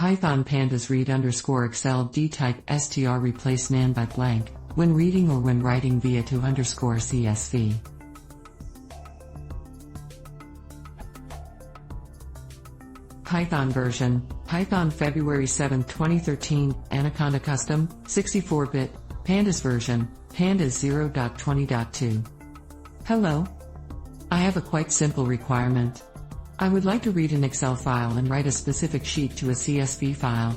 Python Pandas read underscore Excel dtype str replace nan by blank when reading or when writing via to underscore CSV. Python version, Python February 7, 2013, Anaconda Custom, 64-bit, Pandas version, Pandas 0.20.2. Hello. I have a quite simple requirement. I would like to read an Excel file and write a specific sheet to a CSV file.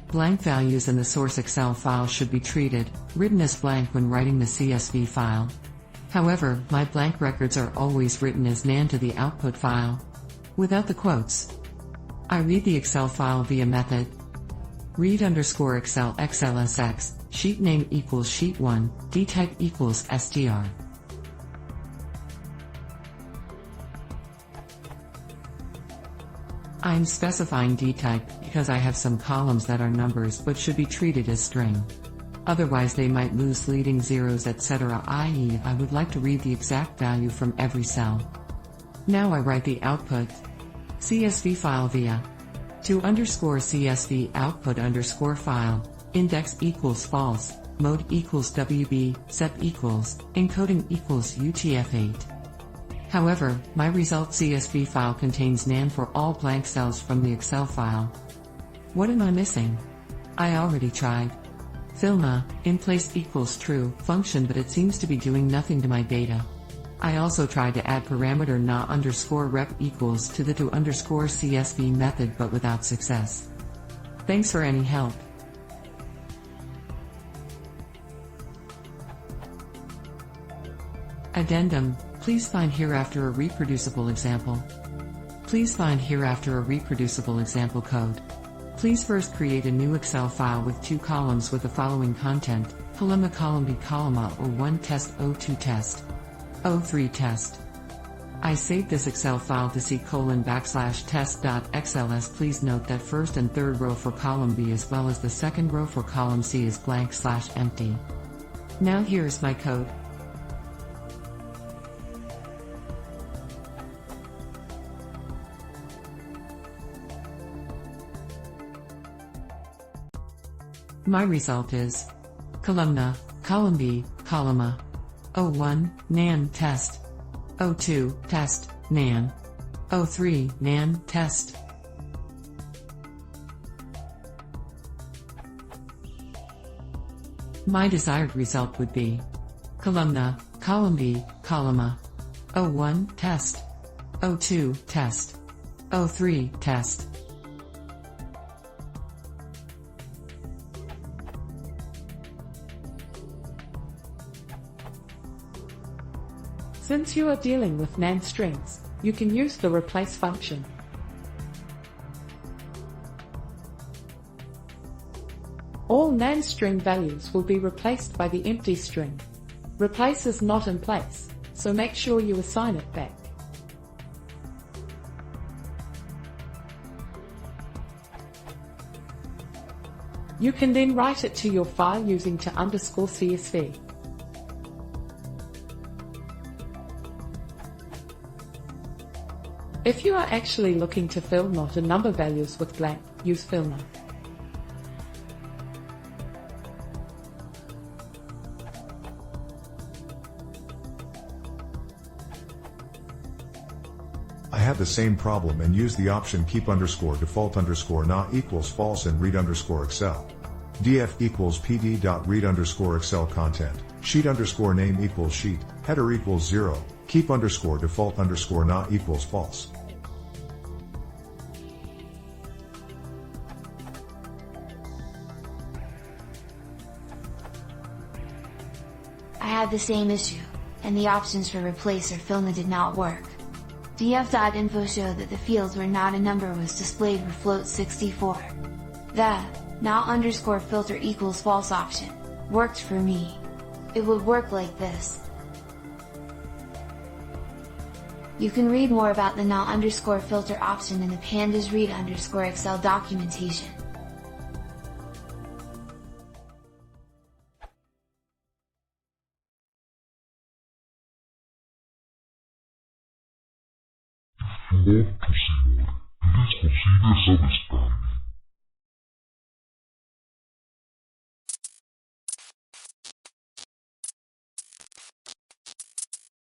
Blank values in the source Excel file should be treated, written as blank when writing the CSV file. However, my blank records are always written as nan to the output file. Without the quotes. I read the Excel file via method read underscore Excel XLSX, sheet name equals sheet1, dtype equals str. I'm specifying dtype because I have some columns that are numbers but should be treated as string. Otherwise they might lose leading zeros etc. i.e. I would like to read the exact value from every cell. Now I write the output CSV file via to underscore CSV output underscore file, index equals false, mode equals WB, sep equals, encoding equals UTF-8. However, my result CSV file contains nan for all blank cells from the Excel file. What am I missing? I already tried. Filna, in place equals true, function but it seems to be doing nothing to my data. I also tried to add parameter na underscore rep equals to the to underscore CSV method but without success. Thanks for any help. Addendum, please find hereafter a reproducible example. Please find hereafter a reproducible example code. Please first create a new Excel file with 2 columns with the following content, column A column B column A O1 test O2 test O3 test. I saved this Excel file to C:\test.xls. Please note that first and third row for column B as well as the second row for column C is blank/empty. Now here's my code. My result is column column B, column A. O1, nan, test. O2, test, nan. O3, nan, test. My desired result would be column column B, column A. O1, test. O2, test. O3, test. Since you are dealing with nan strings, you can use the replace function. All nan string values will be replaced by the empty string. Replace is not in place, so make sure you assign it back. You can then write it to your file using to underscore CSV. If you are actually looking to fill not a number values with blank, use filna. I had the same problem and used the option keep underscore default underscore na equals false and read underscore Excel. df equals pd.read underscore Excel content, sheet underscore name equals sheet, header equals 0, keep underscore default underscore na equals false. I had the same issue, and the options for replace or filna did not work. df.info showed that the fields where not a number was displayed were float 64. The now underscore filter equals false option worked for me. It would work like this. You can read more about the now underscore filter option in the Pandas read underscore Excel documentation. Hello,